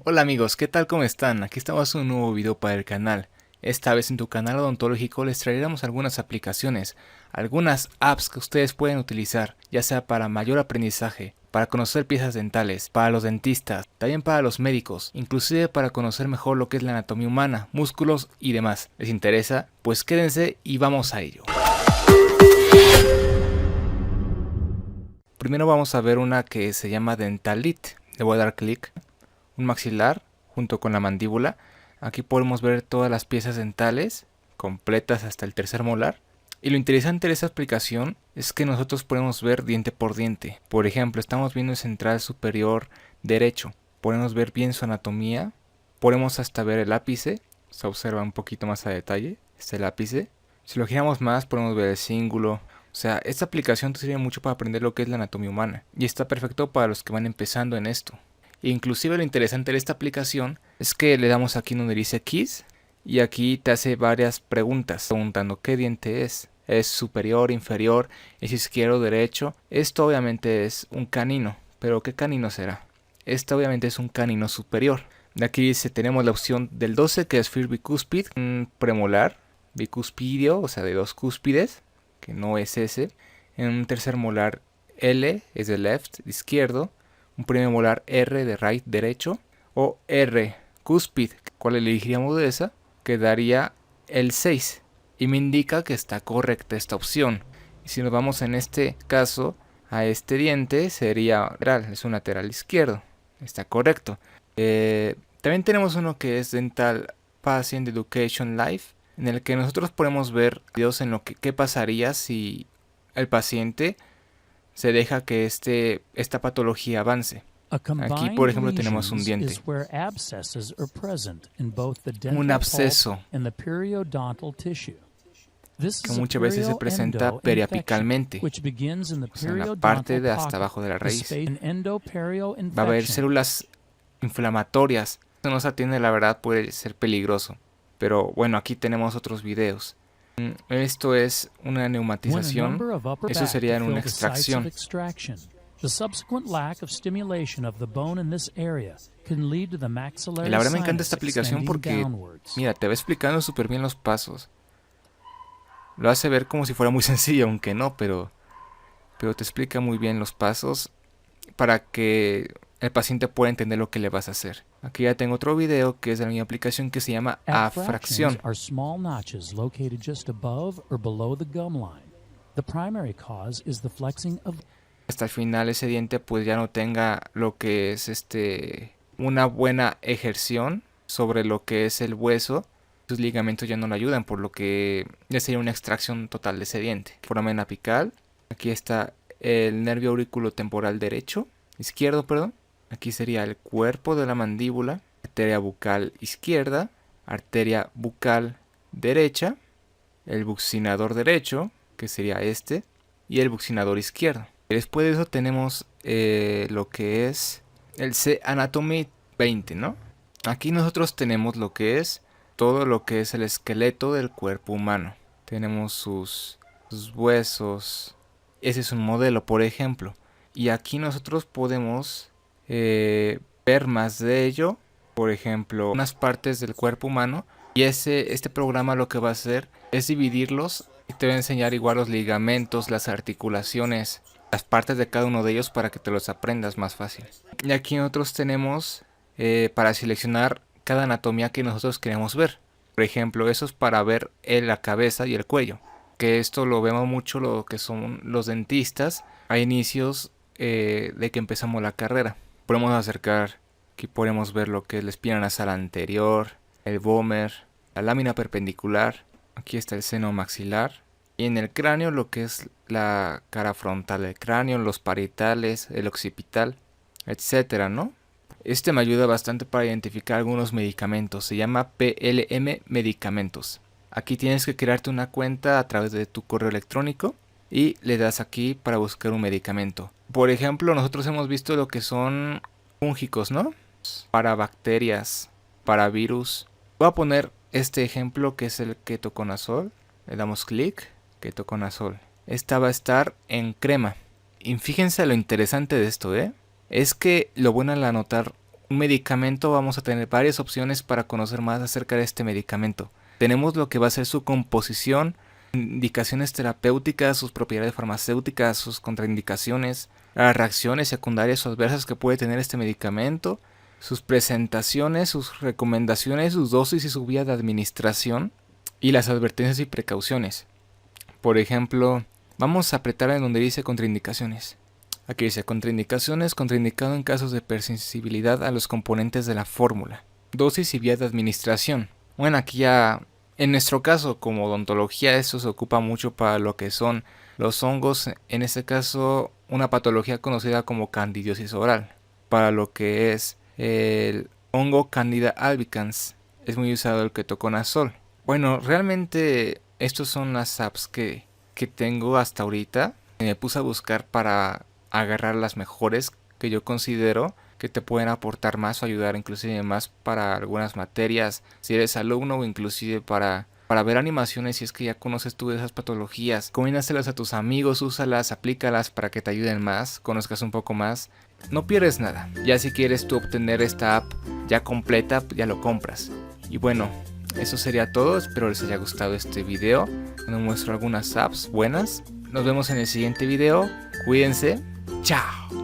Hola amigos, ¿qué tal? ¿Cómo están? Aquí estamos en un nuevo video para el canal. Esta vez en tu canal odontológico les traeremos algunas aplicaciones, algunas apps que ustedes pueden utilizar, ya sea para mayor aprendizaje, para conocer piezas dentales, para los dentistas, también para los médicos, inclusive para conocer mejor lo que es la anatomía humana, músculos y demás. ¿Les interesa? Pues quédense y vamos a ello. Primero vamos a ver una que se llama Dentalit. Le voy a dar clic. Un maxilar junto con la mandíbula. Aquí podemos ver todas las piezas dentales completas hasta el tercer molar. Y lo interesante de esta aplicación es que nosotros podemos ver diente por diente. Por ejemplo, estamos viendo el central superior derecho. Podemos ver bien su anatomía. Podemos hasta ver el ápice. Se observa un poquito más a detalle este ápice. Si lo giramos más podemos ver el cíngulo. O sea, esta aplicación te sirve mucho para aprender lo que es la anatomía humana. Y está perfecto para los que van empezando en esto. Inclusive lo interesante de esta aplicación es que le damos aquí donde dice Kiss y aquí te hace varias preguntas preguntando qué diente es superior, inferior, es izquierdo o derecho. Esto obviamente es un canino, pero ¿qué canino será? Este obviamente es un canino superior. De aquí dice tenemos la opción del 12 que es First Bicuspid, un premolar, bicuspidio, o sea de dos cúspides, que no es ese. En un tercer molar L es de left, izquierdo. Un primer molar R de right derecho o R cúspide. ¿Cuál elegiríamos de esa? Quedaría el 6 y me indica que está correcta esta opción. Y si nos vamos en este caso a este diente sería lateral, es un lateral izquierdo. Está correcto. También tenemos uno que es Dental Patient Education Live, en el que nosotros podemos ver videos en lo que qué pasaría si el paciente se deja que esta patología avance. Aquí, por ejemplo, tenemos un diente. Un absceso que muchas veces se presenta periapicalmente, o sea, en la parte de hasta abajo de la raíz. Va a haber células inflamatorias. Si no se atiende, la verdad, puede ser peligroso. Pero bueno, aquí tenemos otros videos. Esto es una neumatización. Eso sería en una extracción. Y la verdad me encanta esta aplicación porque, mira, te va explicando súper bien los pasos. Lo hace ver como si fuera muy sencillo, aunque no, pero te explica muy bien los pasos para que el paciente pueda entender lo que le vas a hacer. Aquí ya tengo otro video que es de la misma aplicación que se llama Afracción. Hasta el final ese diente pues ya no tenga lo que es una buena ejerción sobre lo que es el hueso. Sus ligamentos ya no le ayudan, por lo que ya sería una extracción total de ese diente. Foramen apical. Aquí está el nervio auriculotemporal derecho, izquierdo, perdón. Aquí sería el cuerpo de la mandíbula, arteria bucal izquierda, arteria bucal derecha, el buccinador derecho, que sería este, y el buccinador izquierdo. Después de eso tenemos lo que es el C-Anatomy 20, ¿no? Aquí nosotros tenemos lo que es todo lo que es el esqueleto del cuerpo humano. Tenemos sus huesos. Ese es un modelo, por ejemplo. Y aquí nosotros podemos ver más de ello. Por ejemplo, unas partes del cuerpo humano. Y este programa lo que va a hacer es dividirlos. Y te va a enseñar igual los ligamentos, las articulaciones, las partes de cada uno de ellos para que te los aprendas más fácil. Y aquí nosotros tenemos para seleccionar cada anatomía que nosotros queremos ver. Por ejemplo, eso es para ver la cabeza y el cuello. Que esto lo vemos mucho lo que son los dentistas a inicios de que empezamos la carrera. Podemos acercar, aquí podemos ver lo que es la espina nasal anterior, el vómer, la lámina perpendicular. Aquí está el seno maxilar. Y en el cráneo lo que es la cara frontal del cráneo, los parietales, el occipital, etcétera, ¿no? Este me ayuda bastante para identificar algunos medicamentos. Se llama PLM Medicamentos. Aquí tienes que crearte una cuenta a través de tu correo electrónico y le das aquí para buscar un medicamento. Por ejemplo, nosotros hemos visto lo que son fúngicos, ¿no? Para bacterias, para virus. Voy a poner este ejemplo que es el ketoconazol. Le damos clic, ketoconazol. Esta va a estar en crema. Y fíjense lo interesante de esto, es que lo bueno al anotar un medicamento, vamos a tener varias opciones para conocer más acerca de este medicamento. Tenemos lo que va a ser su composición, indicaciones terapéuticas, sus propiedades farmacéuticas, sus contraindicaciones, las reacciones secundarias o adversas que puede tener este medicamento, sus presentaciones, sus recomendaciones, sus dosis y su vía de administración, y las advertencias y precauciones. Por ejemplo, vamos a apretar en donde dice contraindicaciones. Aquí dice contraindicaciones, contraindicado en casos de hipersensibilidad a los componentes de la fórmula. Dosis y vía de administración. Bueno, aquí ya, en nuestro caso, como odontología, esto se ocupa mucho para lo que son los hongos, en este caso, una patología conocida como candidiosis oral. Para lo que es el hongo Candida albicans, es muy usado el ketoconazol. Bueno, realmente, estos son las apps que tengo hasta ahorita. Me puse a buscar para agarrar las mejores que yo considero que te pueden aportar más o ayudar inclusive más para algunas materias si eres alumno, o inclusive para ver animaciones si es que ya conoces tú de esas patologías. Combínaselas a tus amigos, úsalas, aplícalas para que te ayuden más, conozcas un poco más. No pierdes nada. Ya si quieres tú obtener esta app ya completa, ya lo compras. Y bueno, eso sería todo. Espero les haya gustado este video donde muestro algunas apps buenas. Nos vemos en el siguiente video. Cuídense. Chao.